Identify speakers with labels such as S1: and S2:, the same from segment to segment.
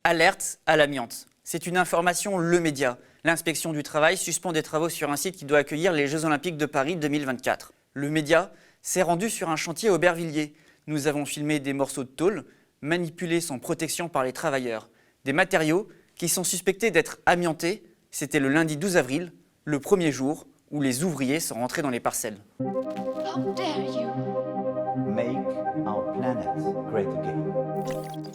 S1: Alerte à l'amiante. C'est une information Le Média. L'inspection du travail suspend des travaux sur un site qui doit accueillir les Jeux Olympiques de Paris 2024. Le Média s'est rendu sur un chantier à Aubervilliers. Nous avons filmé des morceaux de tôle manipulés sans protection par les travailleurs. Des matériaux qui sont suspectés d'être amiantés. C'était le lundi 12 avril, le premier jour où les ouvriers sont rentrés dans les parcelles.
S2: How dare you?
S3: Make our planet great again.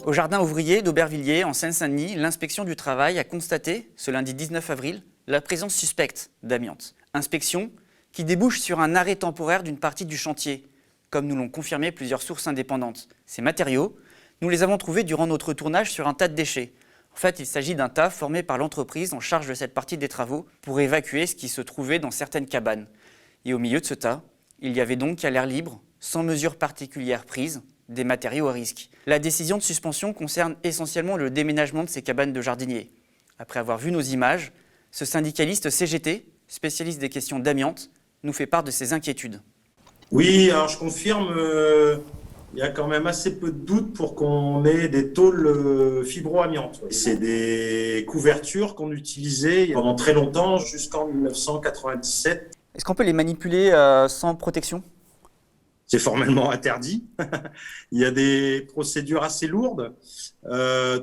S1: Au jardin ouvrier d'Aubervilliers, en Seine-Saint-Denis, l'inspection du travail a constaté, ce lundi 19 avril, la présence suspecte d'amiante. Inspection qui débouche sur un arrêt temporaire d'une partie du chantier, comme nous l'ont confirmé plusieurs sources indépendantes. Ces matériaux, nous les avons trouvés durant notre tournage sur un tas de déchets. En fait, il s'agit d'un tas formé par l'entreprise en charge de cette partie des travaux pour évacuer ce qui se trouvait dans certaines cabanes. Et au milieu de ce tas, il y avait donc à l'air libre, sans mesure particulière prise, des matériaux à risque. La décision de suspension concerne essentiellement le déménagement de ces cabanes de jardiniers. Après avoir vu nos images, ce syndicaliste CGT, spécialiste des questions d'amiante, nous fait part de ses inquiétudes.
S4: Oui, alors je confirme, il y a quand même assez peu de doutes pour qu'on ait des tôles fibro-amiantes. C'est des couvertures qu'on utilisait pendant très longtemps, jusqu'en 1997.
S1: Est-ce qu'on peut les manipuler sans protection ?
S4: C'est formellement interdit. Il y a des procédures assez lourdes,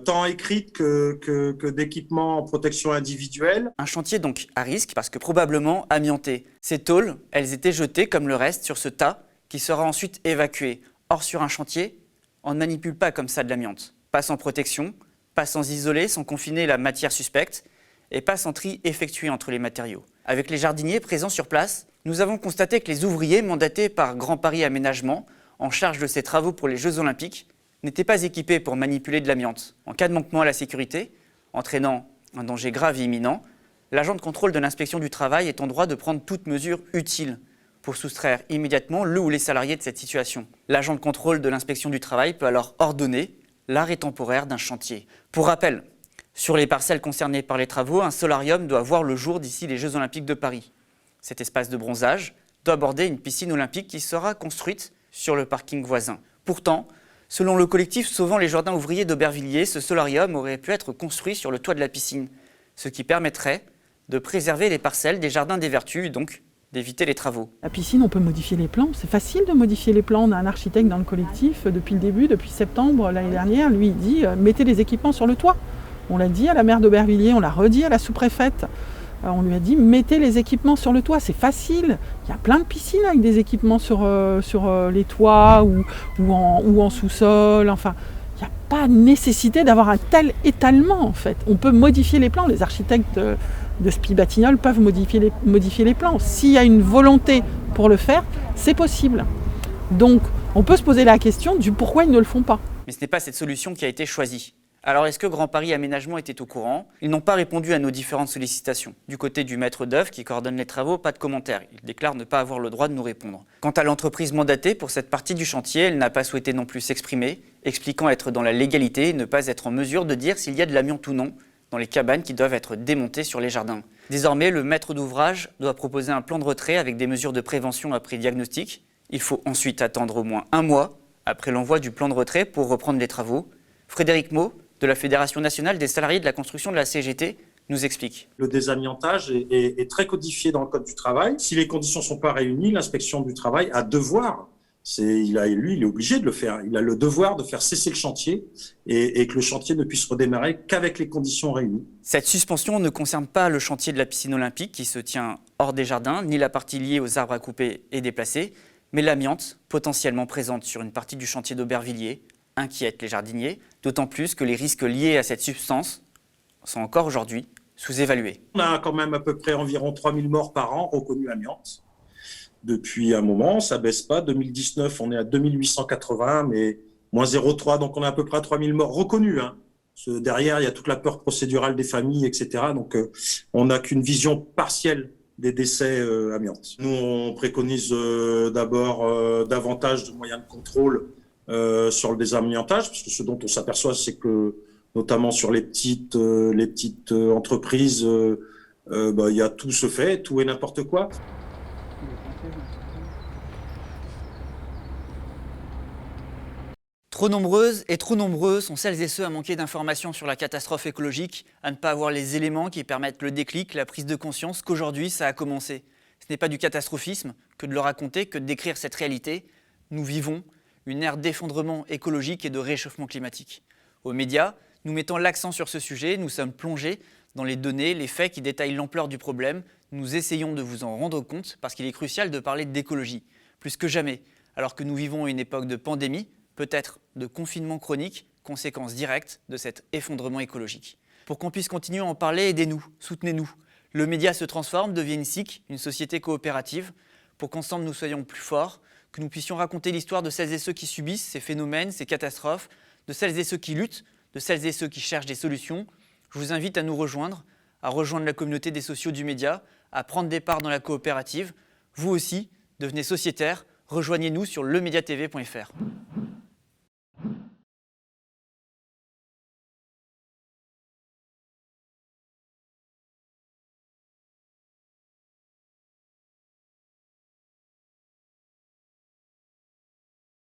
S4: tant écrites que d'équipements en protection individuelle.
S1: Un chantier donc à risque parce que probablement amianté. Ces tôles, elles étaient jetées comme le reste sur ce tas qui sera ensuite évacué. Or sur un chantier, on ne manipule pas comme ça de l'amiante. Pas sans protection, pas sans isoler, sans confiner la matière suspecte et pas sans tri effectué entre les matériaux. Avec les jardiniers présents sur place, nous avons constaté que les ouvriers mandatés par Grand Paris Aménagement, en charge de ces travaux pour les Jeux Olympiques, n'étaient pas équipés pour manipuler de l'amiante. En cas de manquement à la sécurité, entraînant un danger grave et imminent, l'agent de contrôle de l'inspection du travail est en droit de prendre toute mesure utile pour soustraire immédiatement le ou les salariés de cette situation. L'agent de contrôle de l'inspection du travail peut alors ordonner l'arrêt temporaire d'un chantier. Pour rappel, sur les parcelles concernées par les travaux, un solarium doit voir le jour d'ici les Jeux Olympiques de Paris. Cet espace de bronzage doit aborder une piscine olympique qui sera construite sur le parking voisin. Pourtant, selon le collectif Sauvant les Jardins ouvriers d'Aubervilliers, ce solarium aurait pu être construit sur le toit de la piscine, ce qui permettrait de préserver les parcelles des jardins des Vertus et donc d'éviter les travaux.
S5: La piscine, on peut modifier les plans. C'est facile de modifier les plans. On a un architecte dans le collectif depuis le début, depuis septembre l'année dernière. Lui, il dit mettez les équipements sur le toit. On l'a dit à la maire d'Aubervilliers, on l'a redit à la sous-préfète. On lui a dit mettez les équipements sur le toit, c'est facile. Il y a plein de piscines avec des équipements sur les toits ou en sous-sol. Enfin, il n'y a pas nécessité d'avoir un tel étalement en fait. On peut modifier les plans. Les architectes de SPI Batignolles peuvent modifier les plans. S'il y a une volonté pour le faire, c'est possible. Donc, on peut se poser la question du pourquoi ils ne le font pas.
S1: Mais ce n'est pas cette solution qui a été choisie. Alors, est-ce que Grand Paris Aménagement était au courant ? Ils n'ont pas répondu à nos différentes sollicitations. Du côté du maître d'œuvre qui coordonne les travaux, pas de commentaire. Il déclare ne pas avoir le droit de nous répondre. Quant à l'entreprise mandatée pour cette partie du chantier, elle n'a pas souhaité non plus s'exprimer, expliquant être dans la légalité et ne pas être en mesure de dire s'il y a de l'amiante ou non dans les cabanes qui doivent être démontées sur les jardins. Désormais, le maître d'ouvrage doit proposer un plan de retrait avec des mesures de prévention après diagnostic. Il faut ensuite attendre au moins 1 mois après l'envoi du plan de retrait pour reprendre les travaux. Frédéric Maud, de la Fédération nationale des salariés de la construction de la CGT, nous explique.
S4: Le désamiantage est très codifié dans le Code du travail. Si les conditions ne sont pas réunies, l'inspection du travail a devoir, il est obligé de le faire, il a le devoir de faire cesser le chantier et que le chantier ne puisse redémarrer qu'avec les conditions réunies.
S1: Cette suspension ne concerne pas le chantier de la piscine olympique qui se tient hors des jardins, ni la partie liée aux arbres à couper et déplacer, mais l'amiante, potentiellement présente sur une partie du chantier d'Aubervilliers, inquiète les jardiniers, d'autant plus que les risques liés à cette substance sont encore aujourd'hui sous-évalués.
S4: On a quand même à peu près environ 3000 morts par an reconnus amiante. Depuis un moment, ça ne baisse pas. 2019, on est à 2880, mais moins 0,3, donc on est à peu près à 3000 morts reconnus. Derrière, il y a toute la peur procédurale des familles, etc. Donc on n'a qu'une vision partielle des décès amiantes. Nous, on préconise d'abord davantage de moyens de contrôle sur le désamiantage, parce que ce dont on s'aperçoit, c'est que notamment sur les petites entreprises, il y a tout se fait, tout et n'importe quoi.
S1: Trop nombreuses et trop nombreux sont celles et ceux à manquer d'informations sur la catastrophe écologique, à ne pas avoir les éléments qui permettent le déclic, la prise de conscience qu'aujourd'hui ça a commencé. Ce n'est pas du catastrophisme que de le raconter, que de décrire cette réalité. Nous vivons une ère d'effondrement écologique et de réchauffement climatique. Aux médias, nous mettons l'accent sur ce sujet, nous sommes plongés dans les données, les faits qui détaillent l'ampleur du problème. Nous essayons de vous en rendre compte parce qu'il est crucial de parler d'écologie, plus que jamais, alors que nous vivons une époque de pandémie, peut-être de confinement chronique, conséquence directe de cet effondrement écologique. Pour qu'on puisse continuer à en parler, aidez-nous, soutenez-nous. Le média se transforme, devient une SIC, une société coopérative, pour qu'ensemble nous soyons plus forts, que nous puissions raconter l'histoire de celles et ceux qui subissent ces phénomènes, ces catastrophes, de celles et ceux qui luttent, de celles et ceux qui cherchent des solutions. Je vous invite à nous rejoindre, à rejoindre la communauté des sociaux du média, à prendre des parts dans la coopérative. Vous aussi, devenez sociétaire, rejoignez-nous sur lemediatv.fr.